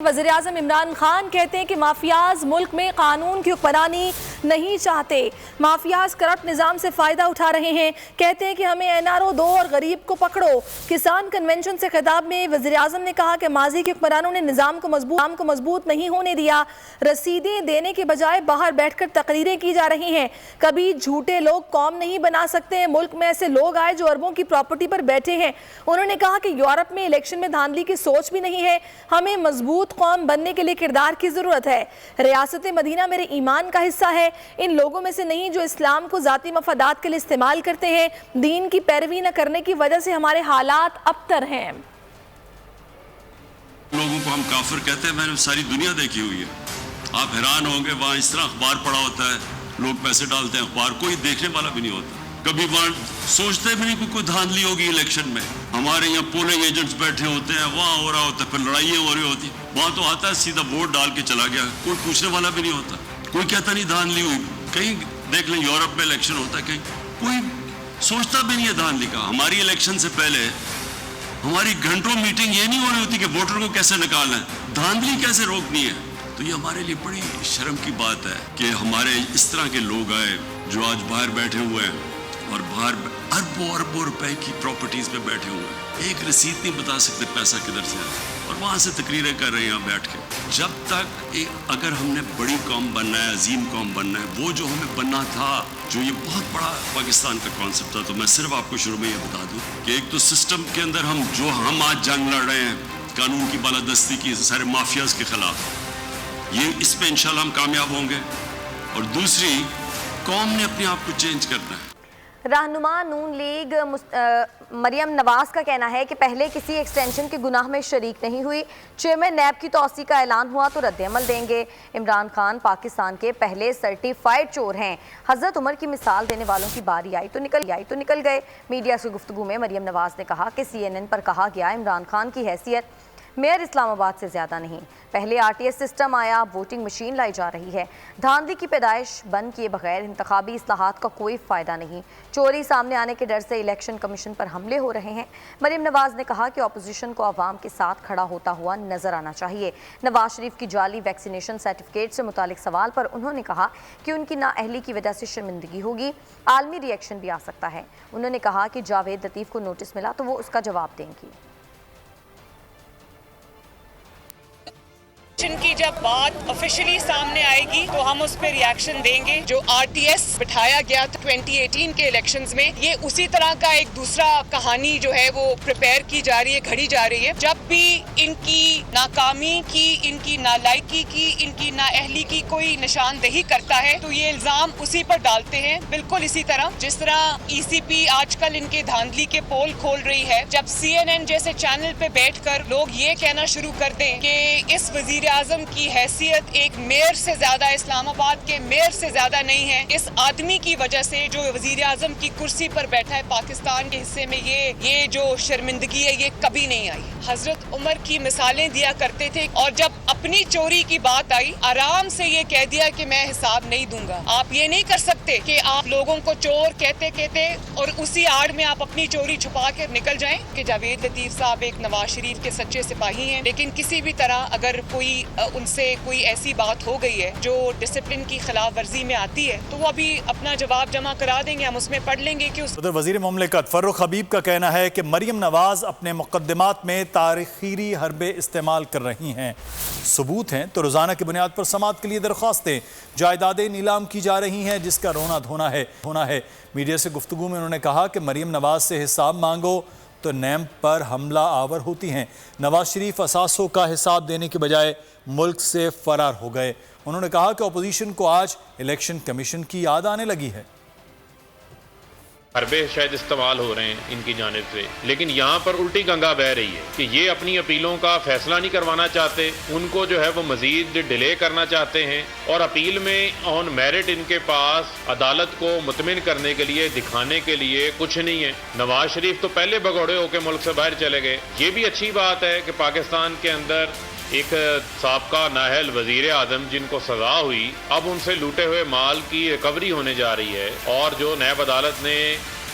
वज़ीर-ए-आज़म इमरान खान कहते हैं कि माफियाज मुल्क में कानून की हुक्मरानी नहीं चाहते। माफियाज करप्ट निज़ाम से फ़ायदा उठा रहे हैं। कहते हैं कि हमें NRO दो और गरीब को पकड़ो। किसान कन्वेंशन से खिताब में वज़ीर-ए-आज़म ने कहा कि माजी के हुक्मरानों ने निज़ाम को मजबूत नहीं होने दिया। रसीदें देने के बजाय बाहर बैठकर तकरीरें की जा रही हैं। कभी झूठे लोग कौम नहीं बना सकते हैं। मुल्क में ऐसे लोग आए जो अरबों की प्रॉपर्टी पर बैठे हैं। उन्होंने कहा कि यूरोप में इलेक्शन में धांधली की सोच भी नहीं है। हमें मजबूत कौम बनने के लिए किरदार की जरूरत है। रियासत मदीना मेरे ईमान का हिस्सा है। इन लोगों में से नहीं जो इस्लाम को जाती मफादात के लिए इस्तेमाल करते हैं। दीन की पैरवी न करने की वजह से हमारे हालात अबतर हैं। लोगों को हम काफिर कहते हैं, मैंने सारी दुनिया देखी हुई है। आप हैरान होंगे, वहाँ इस तरह अखबार पड़ा होता है, लोग पैसे डालते हैं अखबार, कोई देखने वाला भी नहीं होता। कभी वहाँ सोचते भी नहीं कि कोई धांधली होगी इलेक्शन में। हमारे यहाँ पोलिंग एजेंट्स बैठे होते हैं, वहाँ हो रहा होता है, फिर लड़ाइयाँ हो रही होती। वहाँ तो आता है सीधा वोट डाल के चला गया, कोई पूछने वाला भी नहीं होता। कोई कहता नहीं धांधली हुई। कहीं देख लें यूरोप में इलेक्शन होता है, कहीं कोई सोचता भी नहीं है धांधली का। हमारी इलेक्शन से पहले हमारी घंटों मीटिंग ये नहीं हो रही होती कि वोटर को कैसे निकालना है, धांधली कैसे रोकनी है। तो ये हमारे लिए बड़ी शर्म की बात है कि हमारे इस तरह के लोग आए जो आज बाहर बैठे हुए हैं और बाहर अरबों रुपए की प्रॉपर्टीज पे बैठे हुए हैं। एक रसीद नहीं बता सकते पैसा किधर से आया और वहाँ से तकरीरें कर रहे हैं यहाँ बैठ के। जब तक अगर हमने बड़ी कौम बनना है, अजीम कौम बनना है, वो जो हमें बनना था, जो ये बहुत बड़ा पाकिस्तान का कॉन्सेप्ट था, तो मैं सिर्फ आपको शुरू में ये बता दूँ कि एक तो सिस्टम के अंदर हम आज जंग लड़ रहे हैं कानून की बालादस्ती की, सारे माफियाज के खिलाफ, ये इस पे इंशाल्लाह हम कामयाब होंगे। और दूसरी, कौम ने अपने आप को चेंज करना है। रहनुमा नून लीग मरियम नवाज का कहना है कि पहले किसी एक्सटेंशन के गुनाह में शरीक नहीं हुई। चेयरमैन नैब की तौसी का ऐलान हुआ तो रद्द-ए-अमल देंगे। इमरान खान पाकिस्तान के पहले सर्टिफाइड चोर हैं। हजरत उमर की मिसाल देने वालों की बारी आई तो निकल गए। मीडिया से गुफ्तगू में मरियम नवाज ने कहा कि CNN पर कहा गया इमरान खान की हैसियत मेयर इस्लामाबाद से ज़्यादा नहीं। पहले RTS सिस्टम आया, वोटिंग मशीन लाई जा रही है। धांधली की पैदाइश बंद किए बगैर इंतखाबी इस्लाहात का कोई फ़ायदा नहीं। चोरी सामने आने के डर से इलेक्शन कमीशन पर हमले हो रहे हैं। मरियम नवाज ने कहा कि अपोजिशन को अवाम के साथ खड़ा होता हुआ नजर आना चाहिए। नवाज शरीफ की जाली वैक्सीनेशन सर्टिफिकेट से मुतालिक सवाल पर उन्होंने कहा कि उनकी नाअहली की वजह से शर्मिंदगी होगी, आलमी रिएक्शन भी आ सकता है। उन्होंने कहा कि जावेद लतीफ़ को नोटिस मिला तो वो उसका जवाब देंगी। की जब बात ऑफिशियली सामने आएगी तो हम उस पर रिएक्शन देंगे। जो RTS बिठाया गया था 2018 के इलेक्शंस में, ये उसी तरह का एक दूसरा कहानी जो है वो प्रिपेयर की जा रही है, घड़ी जा रही है। जब भी इनकी नाकामी की, इनकी नालायकी की, इनकी नाअहली की कोई निशानदेही करता है तो ये इल्जाम उसी पर डालते हैं। बिल्कुल इसी तरह जिस तरह ECP आजकल इनके धांधली के पोल खोल रही है। जब CNN जैसे चैनल पे बैठकर लोग ये कहना शुरू कर दें कि इस वजीर आजम की हैसियत एक मेयर से ज्यादा, इस्लामाबाद के मेयर से ज्यादा नहीं है, इस आदमी की वजह से जो वजीर आजम की कुर्सी पर बैठा है पाकिस्तान के हिस्से में, ये जो शर्मिंदगी है ये कभी नहीं आई। हजरत उमर की मिसालें दिया करते थे और जब अपनी चोरी की बात आई आराम से ये कह दिया कि मैं हिसाब नहीं दूंगा। आप ये नहीं कर सकते कि आप लोगों को चोर कहते और उसी आड़ में आप अपनी चोरी छुपा कर निकल जाएं। कि जावेद लतीफ साहब एक नवाज शरीफ के सच्चे सिपाही हैं, लेकिन किसी भी तरह अगर उनसे कोई ऐसी बात हो गई है जो डिसिप्लिन की खिलाफ वर्जी में आती है तो वो अभी अपना जवाब जमा करा देंगे, हम उसमें पढ़ लेंगे कि उधर वज़ीर मुमलिकत फर्रुख हबीब का कहना है कि मरियम नवाज अपने मुक़द्दिमात में तारीखी हरबे इस्तेमाल कर रही हैं। सबूत हैं तो रोज़ाना की बुनियाद पर समात के लिए दरख्वास्तें, जायदादें नीलाम की जा रही हैं जिसका रोना धोना है। मीडिया से गुफ्तगू में उन्होंने कहा कि मरियम नवाज से हिसाब मांगो तो नैब पर हमला आवर होती हैं। नवाज शरीफ असासों का हिसाब देने के बजाय मुल्क से फरार हो गए। उन्होंने कहा कि अपोजिशन को आज इलेक्शन कमीशन की याद आने लगी है। हरबे शायद इस्तेमाल हो रहे हैं इनकी जानिब से, लेकिन यहाँ पर उल्टी गंगा बह रही है कि ये अपनी अपीलों का फैसला नहीं करवाना चाहते, उनको जो है वो मजीद डिले करना चाहते हैं और अपील में ऑन मेरिट इनके पास अदालत को मुतमिन करने के लिए, दिखाने के लिए कुछ नहीं है। नवाज शरीफ तो पहले भगौड़े होकर मुल्क से बाहर चले गए। ये भी अच्छी बात है कि पाकिस्तान के अंदर एक साबका नाअहल वजीर आजम जिनको सजा हुई, अब उनसे लूटे हुए माल की रिकवरी होने जा रही है और जो नैब अदालत ने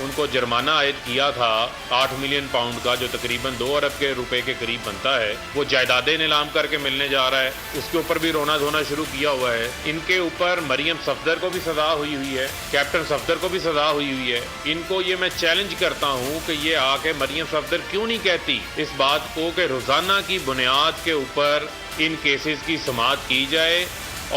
ان کو جرمانہ عائد کیا تھا 8 ملین پاؤنڈ کا، جو تقریباً 2 ارب کے روپے کے قریب بنتا ہے، وہ جائیدادیں نیلام کر کے ملنے جا رہا ہے. اس کے اوپر بھی رونا دھونا شروع کیا ہوا ہے. ان کے اوپر مریم صفدر کو بھی سزا ہوئی ہے، کیپٹن صفدر کو بھی سزا ہوئی ہے. ان کو یہ میں چیلنج کرتا ہوں کہ یہ آ کے مریم صفدر کیوں نہیں کہتی اس بات کو کہ روزانہ کی بنیاد کے اوپر ان کیسز کی سماعت کی جائے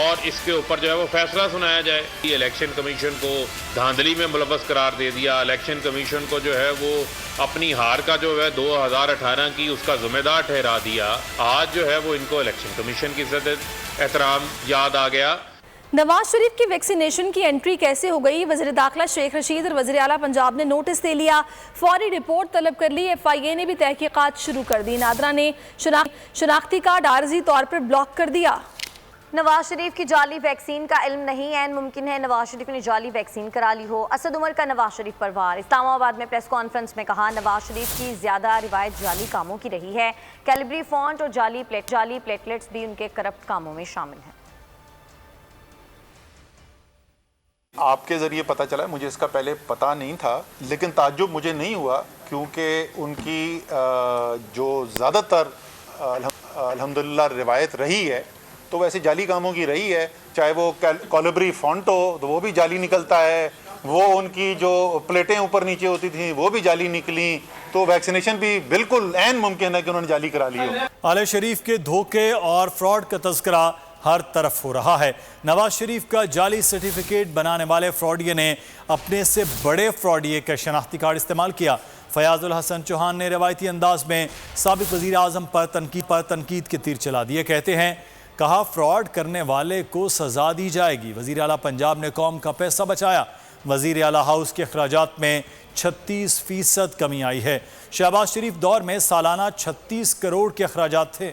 اور اس کے اوپر جو ہے وہ فیصلہ سنایا جائے. الیکشن کمیشن کو دھاندلی میں ملوث قرار دے دیا. الیکشن کمیشن کو جو ہے وہ اپنی ہار کا جو ہے 2018 کی اس کا ذمہ دار ٹھہرا دیا. آج جو ہے وہ ان کو الیکشن کمیشن کی عزت احترام یاد آ گیا. نواز شریف کی ویکسینیشن کی انٹری کیسے ہو گئی؟ وزیر داخلہ شیخ رشید اور وزیر اعلیٰ پنجاب نے نوٹس دے لیا، فوری رپورٹ طلب کر لی. FIA نے بھی تحقیقات شروع کر دی. نادرا نے شناختی کارڈ عارضی طور پر بلاک کر دیا. نواز شریف کی جعلی ویکسین کا علم نہیں ہے. ممکن ہے نواز شریف نے جعلی ویکسین کرا لی ہو. اسد عمر کا نواز شریف پر وار. اسلام آباد میں پریس کانفرنس میں کہا نواز شریف کی زیادہ روایت جعلی کاموں کی رہی ہے. کیلبری فونٹ اور جعلی پلیٹلیٹس بھی ان کے کرپٹ کاموں میں شامل ہیں. آپ کے ذریعے پتہ چلا، مجھے اس کا پہلے پتہ نہیں تھا، لیکن تعجب مجھے نہیں ہوا کیونکہ ان کی جو زیادہ تر الحمدللہ روایت رہی ہے تو ویسے جعلی کاموں کی رہی ہے. چاہے وہ کالبری فونٹ ہو تو وہ بھی جعلی نکلتا ہے، وہ ان کی جو پلیٹیں اوپر نیچے ہوتی تھیں وہ بھی جعلی نکلیں، تو ویکسینیشن بھی بالکل عین ممکن ہے کہ انہوں نے جعلی کرا لی ہو. اعلی شریف کے دھوکے اور فراڈ کا تذکرہ ہر طرف ہو رہا ہے. نواز شریف کا جعلی سرٹیفکیٹ بنانے والے فراڈیے نے اپنے سے بڑے فراڈیے کا شناختی کارڈ استعمال کیا. فیاض الحسن چوہان نے روایتی انداز میں سابق وزیر اعظم پر تنقید کے تیر چلا دیے. کہتے ہیں کہا فراڈ کرنے والے کو سزا دی جائے گی. وزیر اعلیٰ پنجاب نے قوم کا پیسہ بچایا. وزیر اعلیٰ ہاؤس کے اخراجات میں 36% کمی آئی ہے. شہباز شریف دور میں سالانہ 36 کروڑ کے اخراجات تھے.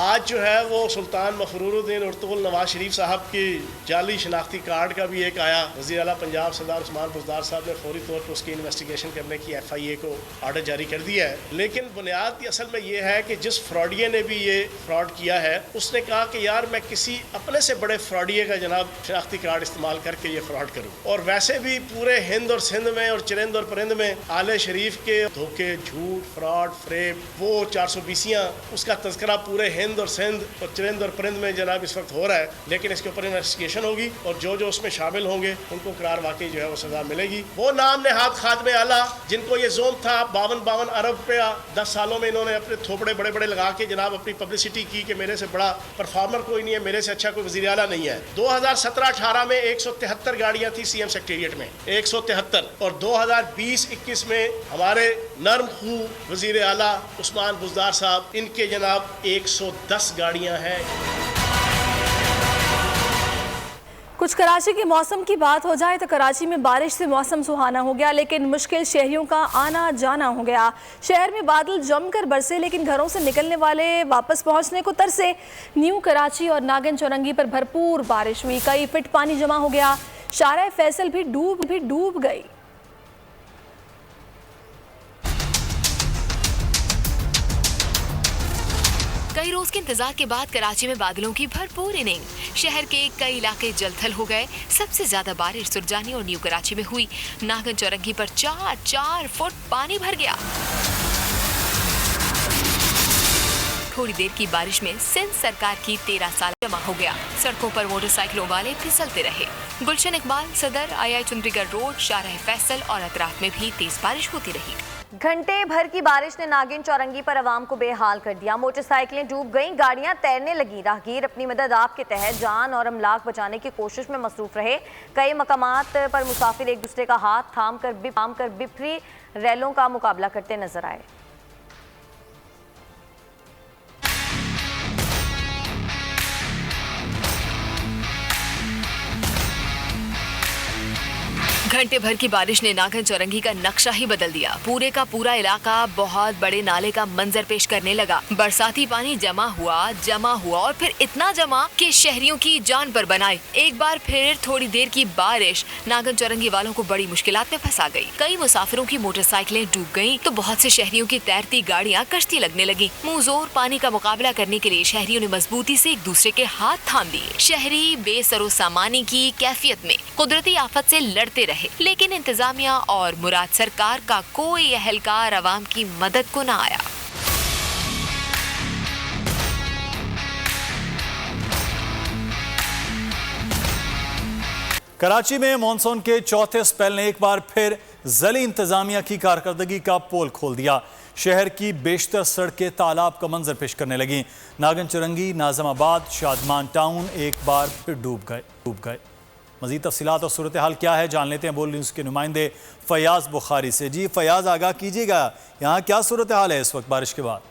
آج جو ہے وہ سلطان مفرور الدین ارطغرل نواز شریف صاحب کی جعلی شناختی کارڈ کا بھی ایک آیا. وزیر اعلیٰ پنجاب سردار عثمان بزدار صاحب نے فوری طور پر اس کی انویسٹیگیشن کرنے کی FIA کو آرڈر جاری کر دیا ہے. لیکن بنیاد اصل میں یہ ہے کہ جس فراڈیے نے بھی یہ فراڈ کیا ہے اس نے کہا کہ یار میں کسی اپنے سے بڑے فراڈیے کا جناب شناختی کارڈ استعمال کر کے یہ فراڈ کروں. اور ویسے بھی پورے ہند اور سندھ میں اور چرند اور پرند میں آل شریف کے دھوکے، جھوٹ، فراڈ، فریب، وہ 420 اس کا تذکرہ پورے ہند اور سندھ اور چرند اور پرند میں جناب اس وقت ہو رہا ہے. لیکن اس کے اوپر انویسٹیگیشن ہوگی اور جو اس میں شامل ہوں گے ان کو قرار واقعی جو ہے وہ سزا ملے گی. وہ نام نہاد خادم اعلیٰ جن کو یہ زوم تھا 52 ارب روپیہ 10 سالوں میں انہوں نے اپنے تھوپڑے بڑے بڑے لگا کے جناب اپنی پبلسٹی کی کہ میرے سے بڑا پرفارمر کوئی نہیں ہے، میرے سے اچھا کوئی وزیر اعلیٰ نہیں ہے. 2017-18 میں 173 گاڑیاں تھیں CM سیکریٹریٹ میں، 173. اور 2020-21 میں ہمارے نرم خو وزیر اعلیٰ عثمان بزدار صاحب ان کے جناب 110 گاڑیاں ہیں. کچھ کراچی کے موسم کی بات ہو جائے تو کراچی میں بارش سے موسم سہانا ہو گیا، لیکن مشکل شہریوں کا آنا جانا ہو گیا. شہر میں بادل جم کر برسے لیکن گھروں سے نکلنے والے واپس پہنچنے کو ترسے. نیو کراچی اور ناگن چورنگی پر بھرپور بارش ہوئی، کئی فٹ پانی جمع ہو گیا. شارع فیصل بھی ڈوب گئی. کئی روز کے انتظار کے بعد کراچی میں بادلوں کی بھرپور اننگ. شہر کے کئی علاقے جل تھل ہو گئے. سب سے زیادہ بارش سرجانی اور نیو کراچی میں ہوئی. ناگن چورنگی پر 4 فٹ پانی بھر گیا. تھوڑی دیر کی بارش میں سندھ سرکار کی 13 سال جمع ہو گیا. سڑکوں پر موٹر سائیکلوں والے پھسلتے رہے. گلشن اقبال صدر II چندری گڑھ روڈ، شارع فیصل اور اطراف میں بھی تیز بارش ہوتی رہی. گھنٹے بھر کی بارش نے ناگن چورنگی پر عوام کو بے حال کر دیا. موٹر سائیکلیں ڈوب گئیں، گاڑیاں تیرنے لگیں. راہگیر اپنی مدد آپ کے تحت جان اور املاک بچانے کی کوشش میں مصروف رہے. کئی مقامات پر مسافر ایک دوسرے کا ہاتھ تھام کر بپھری ریلوں کا مقابلہ کرتے نظر آئے. घंटे भर की बारिश ने नागन चौरंगी का नक्शा ही बदल दिया। पूरे का पूरा इलाका बहुत बड़े नाले का मंजर पेश करने लगा। बरसाती पानी जमा हुआ और फिर इतना जमा कि शहरियों की जान पर बनाए। एक बार फिर थोड़ी देर की बारिश नागन चौरंगी वालों को बड़ी मुश्किलात में फंसा गई। कई मुसाफिरों की मोटरसाइकिलें डूब गईं, तो बहुत से शहरियों की तैरती गाड़ियां कश्ती लगने लगी। मुंह जोर पानी का मुकाबला करने के लिए शहरियों ने मजबूती से एक दूसरे के हाथ थाम लिए। शहरी बेसरो सामानी की कैफियत में कुदरती आफत से लड़ते रहे, लेकिन इंतजामिया और मुराद सरकार का कोई एहलकार अवाम की मदद को न आया। कराची में मॉनसून के चौथे स्पेल ने एक बार फिर ज़िली इंतजामिया की कारकर्दगी का पोल खोल दिया। शहर की बेशतर सड़कें तालाब का मंजर पेश करने लगी। नागन चौरंगी, नाज़िमाबाद, शादमान टाउन एक बार फिर डूब गए। मज़ीद तफसीलात और सूरत हाल क्या है जान लेते हैं बोल न्यूज़ के नुमाइंदे फयाज बुखारी से। जी फयाज, आगाह कीजिएगा, यहाँ क्या सूरत हाल है इस वक्त बारिश के बाद?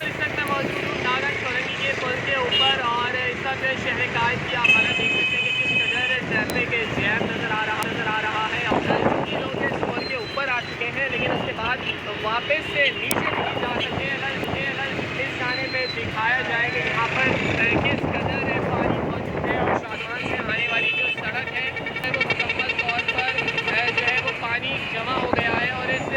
इस वक्त मैं मौजूद हूँ नागन चौरंगी के पुल के ऊपर और इस वक्त शहर कायद की आप हालत देख सकते हैं कि किस कदर ट्रैफिक जैम नज़र आ रहा है। और काफ़ी लोग इस पुल के ऊपर आ चुके हैं, लेकिन उसके बाद वापस से नीचे नहीं जा सकते। अगर इस गाने में दिखाया जाए कि यहाँ पर किस कदर पानी मौजूद है और शादमान से आने वाली जो सड़क है वो मुकम्मल तौर पर जो है वो पानी जमा हो गया है। और इस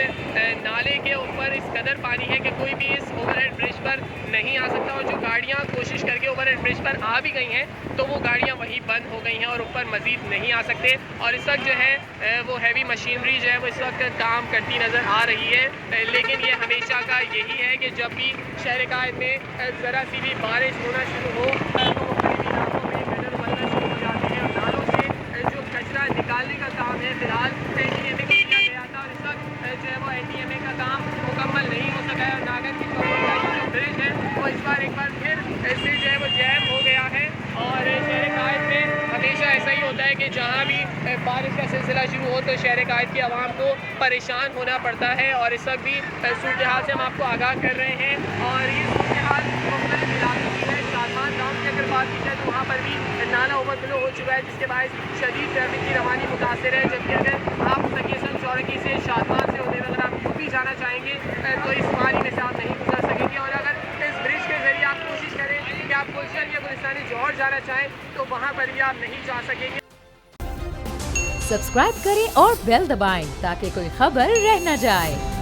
नाले के ऊपर इस कदर पानी है कि कोई भी इस ओवरहेड ब्रिज पर नहीं आ सकता। और जो गाड़ियाँ कोशिश करके ओवरहेड ब्रिज पर आ भी गई हैं तो वो गाड़ियाँ वहीं बंद हो गई हैं और ऊपर मज़ीद नहीं आ सकते। और इस वक्त जो है वो हैवी मशीनरी जो है वो इस वक्त काम करती नज़र आ रही है। लेकिन ये हमेशा का यही है कि जब भी शहर कायद में ज़रा सी भी बारिश होना शुरू हो तो मुख्तलिफ इलाकों में गटर बनना शुरू हो जाती है। और नालों से जो कचरा निकालने का काम है फिलहाल NTMA को किया गया था और इस वक्त जो है वो NTMA का काम मुकम्मल नहीं हो सका है। और नागन की जो ब्रिज है वो इस बार एक बार फिर ऐसे जो है वो जैम हो गया है। और शहर कायद में हमेशा ऐसा ही होता है कि जहाँ भी बारिश का सिलसिला शुरू हो तो शहर कायद की आवाम को परेशान होना पड़ता है। और इस वक्त भी सूरत हाल से हम आपको आगाह कर रहे हैं। और ये सूरत हाल मुख्तलिफ इलाकों की है। शादमान टाउन की अगर बात की जाए तो वहाँ पर भी नाला ओवरफ्लो हो चुका है, जिसके बायस शदीद ट्रैफिक की रवानी मुतासिर है। जबकि अगर आप तकीसन चौरंगी से शादमान से होते हुए अगर आप यूपी जाना चाहेंगे तो इस पानी में से आप नहीं गुजर सकेंगे। और अगर इस ब्रिज के जरिए आप कोशिश करें कि आप गुलशन या गुलिस्तानी जौहर जाना चाहें तो वहाँ पर भी आप नहीं जा सकेंगे। सब्सक्राइब करें और बेल दबाएं ताकि कोई खबर रह न जाए।